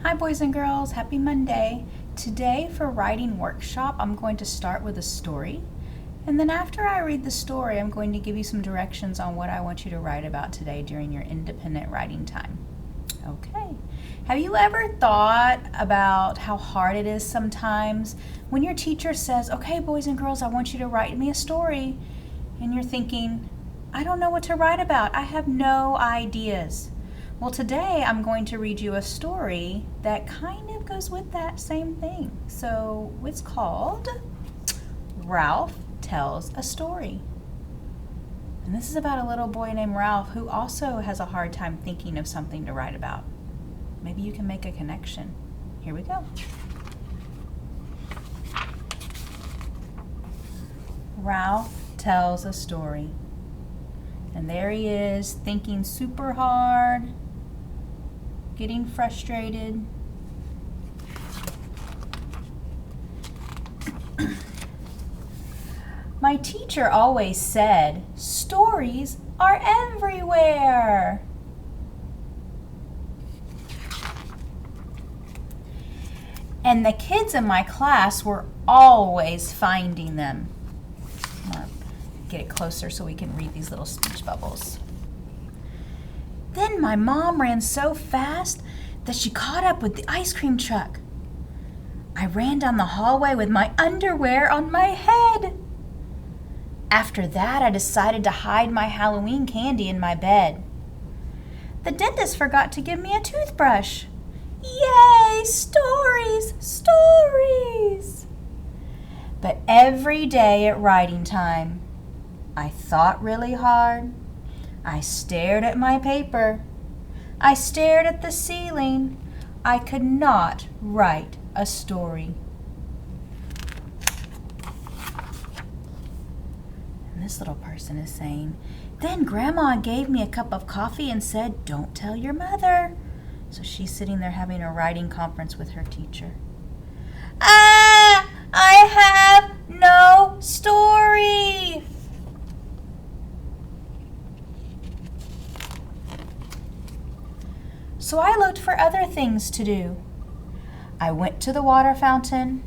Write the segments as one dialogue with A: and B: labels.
A: Hi boys and girls, happy Monday. Today for writing workshop, I'm going to start with a story. And then after I read the story, I'm going to give you some directions on what I want you to write about today during your independent writing time. Okay. Have you ever thought about how hard it is sometimes when your teacher says, okay boys and girls, I want you to write me a story. And you're thinking, I don't know what to write about. I have no ideas. Well, today I'm going to read you a story that kind of goes with that same thing. So it's called Ralph Tells a Story. And this is about a little boy named Ralph who also has a hard time thinking of something to write about. Maybe you can make a connection. Here we go. Ralph tells a story. And there he is, thinking super hard, getting frustrated. My teacher always said, stories are everywhere. And the kids in my class were always finding them. Get it closer so we can read these little speech bubbles. Then my mom ran so fast that she caught up with the ice cream truck. I ran down the hallway with my underwear on my head. After that, I decided to hide my Halloween candy in my bed. The dentist forgot to give me a toothbrush. Yay, stories, stories! But every day at writing time, I thought really hard. I stared at my paper. I stared at the ceiling. I could not write a story. And this little person is saying, then Grandma gave me a cup of coffee and said, don't tell your mother. So she's sitting there having a writing conference with her teacher. I have no story. So I looked for other things to do. I went to the water fountain.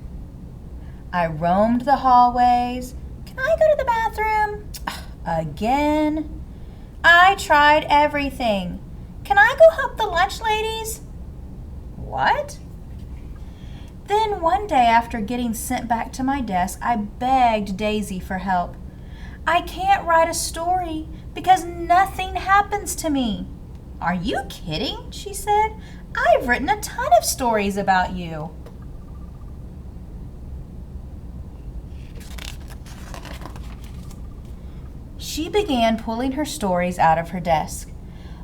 A: I roamed the hallways. Can I go to the bathroom? Again. I tried everything. Can I go help the lunch ladies? What? Then one day after getting sent back to my desk, I begged Daisy for help. I can't write a story because nothing happens to me. Are you kidding? She said. I've written a ton of stories about you. She began pulling her stories out of her desk.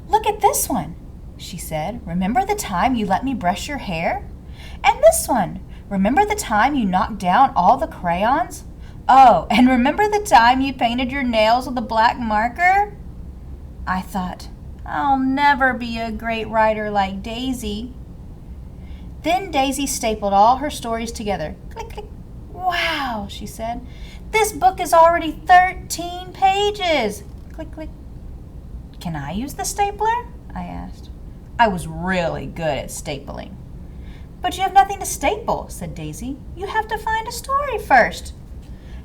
A: Look at this one, she said. Remember the time you let me brush your hair? And this one. Remember the time you knocked down all the crayons? Oh, and remember the time you painted your nails with a black marker? I thought, I'll never be a great writer like Daisy. Then Daisy stapled all her stories together. Click, click. Wow, she said. This book is already 13 pages. Click, click. Can I use the stapler? I asked. I was really good at stapling. But you have nothing to staple, said Daisy. You have to find a story first.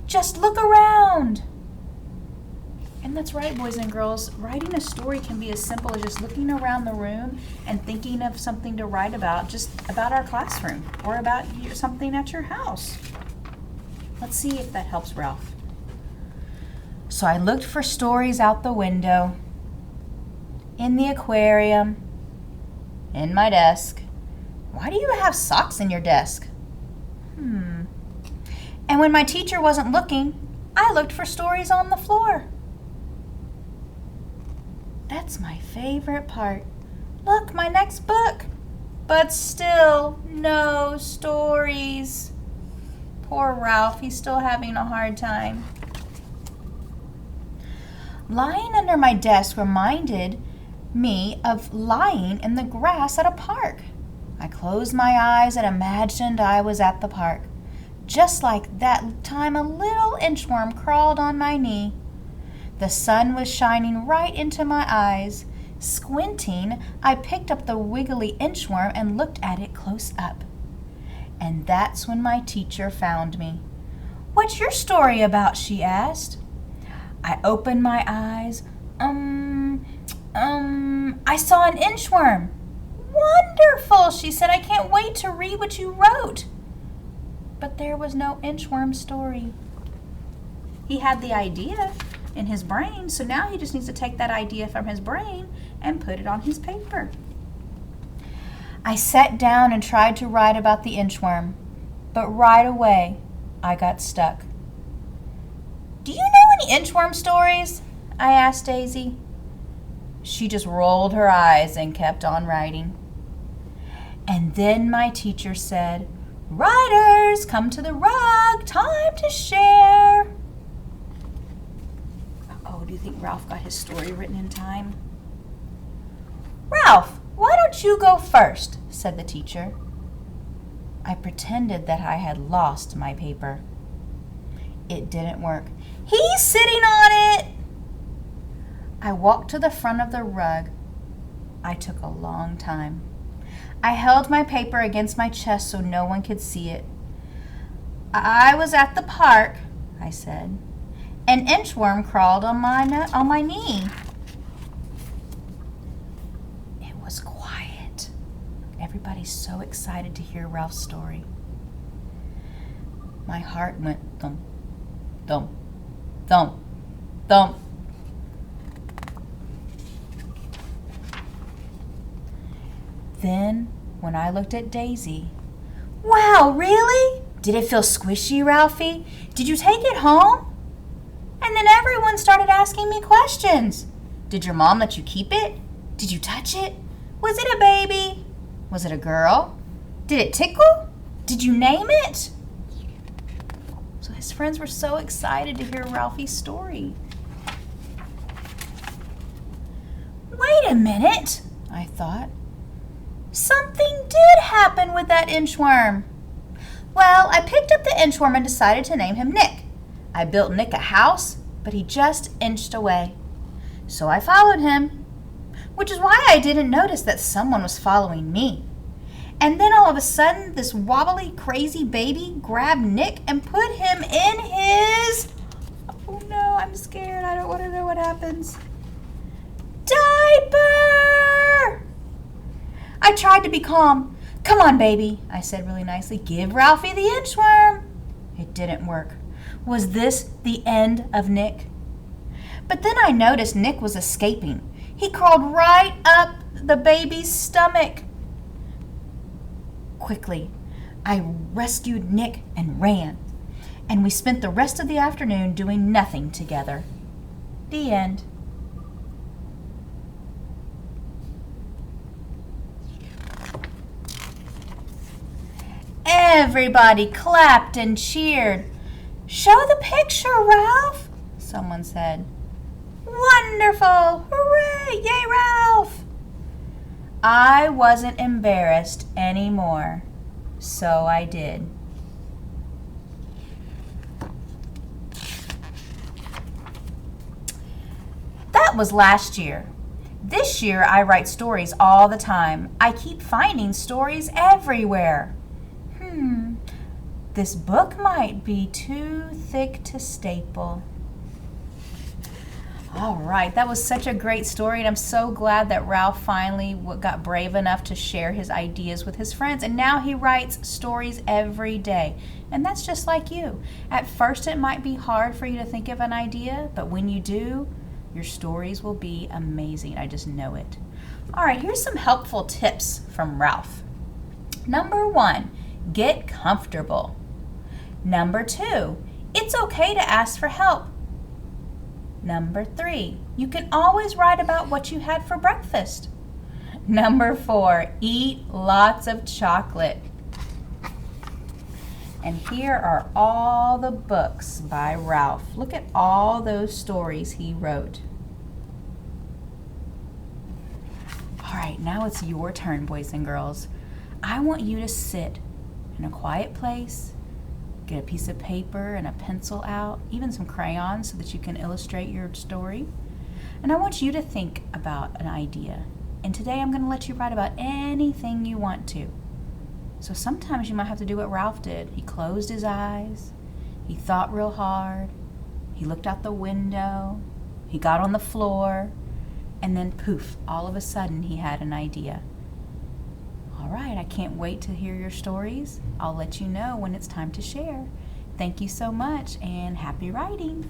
A: Just look around. And that's right, boys and girls. Writing a story can be as simple as just looking around the room and thinking of something to write about, just about our classroom or about something at your house. Let's see if that helps Ralph. So I looked for stories out the window, in the aquarium, in my desk. Why do you have socks in your desk? And when my teacher wasn't looking, I looked for stories on the floor. That's my favorite part. Look, my next book. But still, no stories. Poor Ralph, he's still having a hard time. Lying under my desk reminded me of lying in the grass at a park. I closed my eyes and imagined I was at the park. Just like that time a little inchworm crawled on my knee. The sun was shining right into my eyes, Squinting, I picked up the wiggly inchworm and looked at it close up. And that's when my teacher found me. "What's your story about?" she asked. I opened my eyes. I saw an inchworm." "Wonderful," she said. "I can't wait to read what you wrote." But there was no inchworm story. He had the idea in his brain, so now he just needs to take that idea from his brain and put it on his paper. I sat down and tried to write about the inchworm, but right away I got stuck. "Do you know any inchworm stories?" I asked Daisy. She just rolled her eyes and kept on writing. And then my teacher said, "Writers, come to the rug, time to share." Oh, do you think Ralph got his story written in time? "Ralph, why don't you go first?" said the teacher. I pretended that I had lost my paper. It didn't work. "He's sitting on it!" I walked to the front of the rug. I took a long time. I held my paper against my chest so no one could see it. "I was at the park," I said. "An inchworm crawled on my knee." It was quiet. Everybody's so excited to hear Ralph's story. My heart went thump, thump, thump, thump. Then, when I looked at Daisy, "Wow, really? Did it feel squishy, Ralphie? Did you take it home?" And then everyone started asking me questions. "Did your mom let you keep it? Did you touch it? Was it a baby? Was it a girl? Did it tickle? Did you name it?" So his friends were so excited to hear Ralphie's story. "Wait a minute," I thought. "Something did happen with that inchworm." Well, I picked up the inchworm and decided to name him Nick. I built Nick a house, but he just inched away. So I followed him, which is why I didn't notice that someone was following me. And then all of a sudden, this wobbly, crazy baby grabbed Nick and put him in his... Oh no, I'm scared. I don't want to know what happens. Diaper! I tried to be calm. "Come on, baby," I said really nicely. "Give Ralphie the inchworm." It didn't work. Was this the end of Nick? But then I noticed Nick was escaping. He crawled right up the baby's stomach. Quickly, I rescued Nick and ran. And we spent the rest of the afternoon doing nothing together. The end. Everybody clapped and cheered. "Show the picture, Ralph," someone said. "Wonderful! Hooray! Yay, Ralph!" I wasn't embarrassed anymore, so I did. That was last year. This year I write stories all the time. I keep finding stories everywhere. This book might be too thick to staple. All right, that was such a great story, and I'm so glad that Ralph finally got brave enough to share his ideas with his friends, and now he writes stories every day. And that's just like you. At first it might be hard for you to think of an idea, but when you do, your stories will be amazing. I just know it. All right, here's some helpful tips from Ralph. Number 1, get comfortable. Number 2, it's okay to ask for help. Number 3, you can always write about what you had for breakfast. Number 4, eat lots of chocolate. And here are all the books by Ralph. Look at all those stories he wrote. All right, now it's your turn, boys and girls. I want you to sit in a quiet place, get a piece of paper and a pencil out, even some crayons so that you can illustrate your story. And I want you to think about an idea. And today I'm going to let you write about anything you want to. So sometimes you might have to do what Ralph did. He closed his eyes. He thought real hard. He looked out the window. He got on the floor. And then poof, all of a sudden he had an idea. All right, I can't wait to hear your stories. I'll let you know when it's time to share. Thank you so much and happy writing.